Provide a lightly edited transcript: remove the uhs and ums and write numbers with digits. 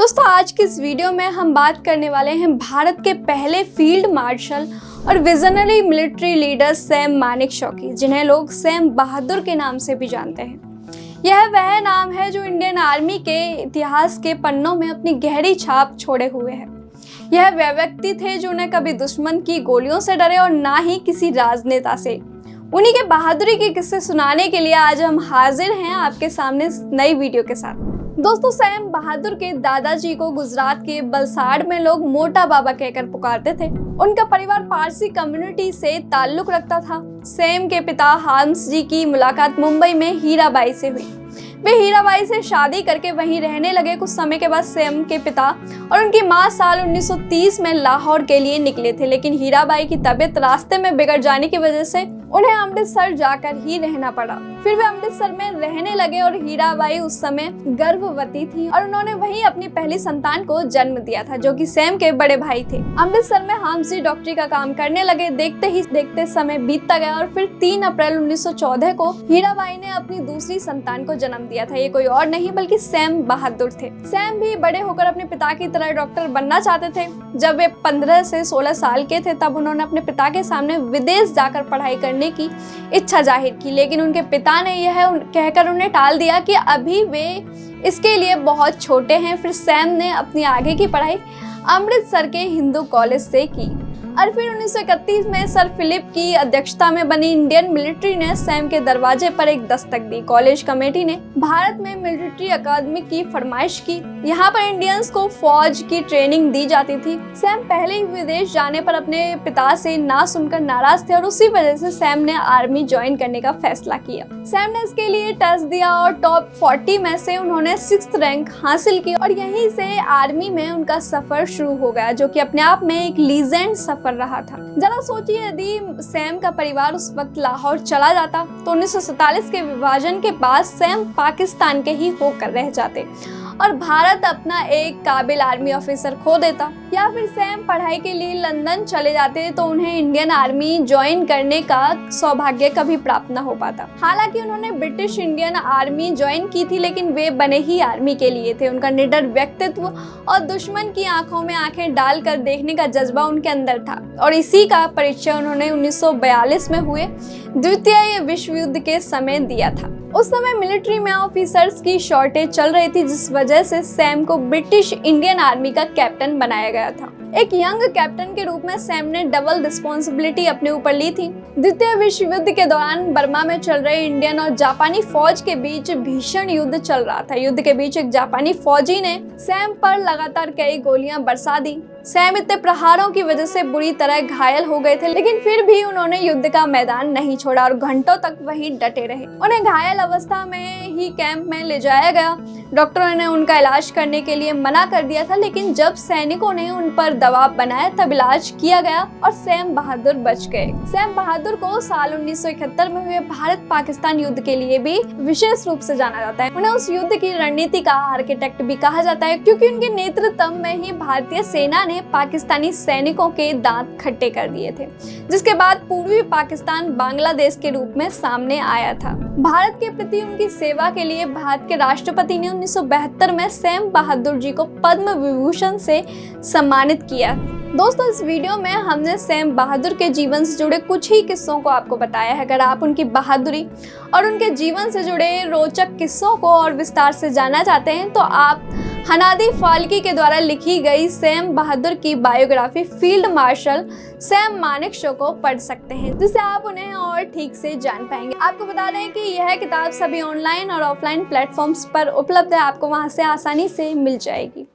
दोस्तों आज की इस वीडियो में हम बात करने वाले हैं भारत के पहले फील्ड मार्शल और visionary military leader Sam Manekshaw की, जिन्हें लोग सैम बहादुर के नाम से भी जानते हैं। यह वह नाम है जो इंडियन आर्मी के इतिहास के पन्नों में अपनी गहरी छाप छोड़े हुए है। यह वह व्यक्ति थे जो न कभी दुश्मन की गोलियों से डरे और ना ही किसी राजनेता से। उन्हीं के बहादुरी के किस्से सुनाने के लिए आज हम हाजिर हैं आपके सामने इस नई वीडियो के साथ। दोस्तों सैम बहादुर के दादाजी को गुजरात के वलसाड़ में लोग मोटा बाबा कहकर पुकारते थे। उनका परिवार पारसी कम्युनिटी से ताल्लुक रखता था। सैम के पिता हार्म्स जी की मुलाकात मुंबई में हीराबाई से हुई। वे हीराबाई से शादी करके वहीं रहने लगे। कुछ समय के बाद सैम के पिता और उनकी मां साल 1930 में लाहौर के लिए निकले थे, लेकिन हीराबाई की तबीयत रास्ते में बिगड़ जाने की वजह से उन्हें अमृतसर जाकर ही रहना पड़ा। फिर वे अमृतसर में रहने लगे और हीराबाई उस समय गर्भवती थी और उन्होंने वहीं अपनी पहली संतान को जन्म दिया था, जो कि सैम के बड़े भाई थे। अमृतसर में हार्म्स जी डॉक्टरी का काम करने लगे। देखते ही देखते समय बीतता गया और फिर 3 अप्रैल 1914 को हीराबाई ने अपनी दूसरी संतान को जन्म दिया था। ये कोई और नहीं बल्कि सैम बहादुर थे। सैम भी बड़े होकर अपने पिता की तरह डॉक्टर बनना चाहते थे। जब वे 15 से 16 साल के थे तब उन्होंने अपने पिता के सामने विदेश जाकर पढ़ाई करने की इच्छा जाहिर की, लेकिन उनके पिता ने यह कहकर उन्हें टाल दिया कि अभी वे इसके लिए बहुत छोटे हैं। फिर सैम ने अपनी आगे की पढ़ाई अमृतसर के हिंदू कॉलेज से की और फिर 1931 में सर फिलिप की अध्यक्षता में बनी इंडियन मिलिट्री ने सैम के दरवाजे पर एक दस्तक दी। कॉलेज कमेटी ने भारत में मिलिट्री अकादमी की फरमाइश की। यहाँ पर इंडियंस को फौज की ट्रेनिंग दी जाती थी। सैम पहले ही विदेश जाने पर अपने पिता से ना सुनकर नाराज थे और उसी वजह से सैम ने आर्मी ज्वाइन करने का फैसला किया। सैम ने इसके लिए टेस्ट दिया और टॉप 40 में से उन्होंने 6th रैंक हासिल की और यहीं से आर्मी में उनका सफर शुरू हो गया, जो कि अपने आप में एक लीजेंड सफर रहा था। जरा सोचिए, यदि सैम का परिवार उस वक्त लाहौर चला जाता तो 1947 के विभाजन के बाद सैम पाकिस्तान के ही होकर रह जाते और भारत अपना एक काबिल आर्मी ऑफिसर खो देता, या फिर सैम पढ़ाई के लिए लंदन चले जाते तो उन्हें इंडियन आर्मी ज्वाइन करने का सौभाग्य कभी प्राप्त न हो पाता। हालांकि उन्होंने ब्रिटिश इंडियन आर्मी ज्वाइन की थी, लेकिन वे बने ही आर्मी के लिए थे। उनका निडर व्यक्तित्व और दुश्मन की आंखों में आंखें डालकर देखने का जज्बा उनके अंदर था और इसी का परिचय उन्होंने 1942 में हुए द्वितीय विश्व युद्ध के समय दिया था। उस समय मिलिट्री में ऑफिसर्स की शॉर्टेज चल रही थी, जिस वजह से सैम को ब्रिटिश इंडियन आर्मी का कैप्टन बनाया गया था। एक यंग कैप्टन के रूप में सैम ने डबल रिस्पॉन्सिबिलिटी अपने ऊपर ली थी। द्वितीय विश्व युद्ध के दौरान बर्मा में चल रहे इंडियन और जापानी फौज के बीच भीषण युद्ध चल रहा था। युद्ध के बीच एक जापानी फौजी ने सैम पर लगातार कई गोलियां बरसा दी। सैम इतने प्रहारों की वजह से बुरी तरह घायल हो गए थे, लेकिन फिर भी उन्होंने युद्ध का मैदान नहीं छोड़ा और घंटों तक वहीं डटे रहे। उन्हें घायल अवस्था में ही कैंप में ले जाया गया। डॉक्टरों ने उनका इलाज करने के लिए मना कर दिया था, लेकिन जब सैनिकों ने उन पर दबाव बनाया तब इलाज किया गया और सैम बहादुर बच गए। सैम बहादुर को साल 1971 में हुए भारत पाकिस्तान युद्ध के लिए भी विशेष रूप से जाना जाता है। उन्हें उस युद्ध की रणनीति का आर्किटेक्ट भी कहा जाता है, क्योंकि उनके नेतृत्व में ही भारतीय सेना ने पाकिस्तानी सैनिकों के दांत खट्टे कर दिए थे, जिसके बाद पूर्वी पाकिस्तान बांग्लादेश के रूप में सामने आया था। भारत के प्रति उनकी सेवा के लिए भारत के राष्ट्रपति ने 1972 में सैम बहादुर जी को पद्म विभूषण से सम्मानित किया। दोस्तों इस वीडियो में हमने सैम बहादुर के जीवन से जुड़े कुछ ही किस्सों को आपको बताया है। अगर आप उनकी बहादुरी और उनके जीवन से जुड़े रोचक किस्सों को और विस्तार से जानना चाहते हैं तो आप हनादी फाल्की के द्वारा लिखी गई सैम बहादुर की biography field marshal Sam Manekshaw को पढ़ सकते हैं, जिससे आप उन्हें और ठीक से जान पाएंगे। आपको बता दें कि यह किताब सभी ऑनलाइन और ऑफलाइन प्लेटफॉर्म्स पर उपलब्ध है। आपको वहां से आसानी से मिल जाएगी।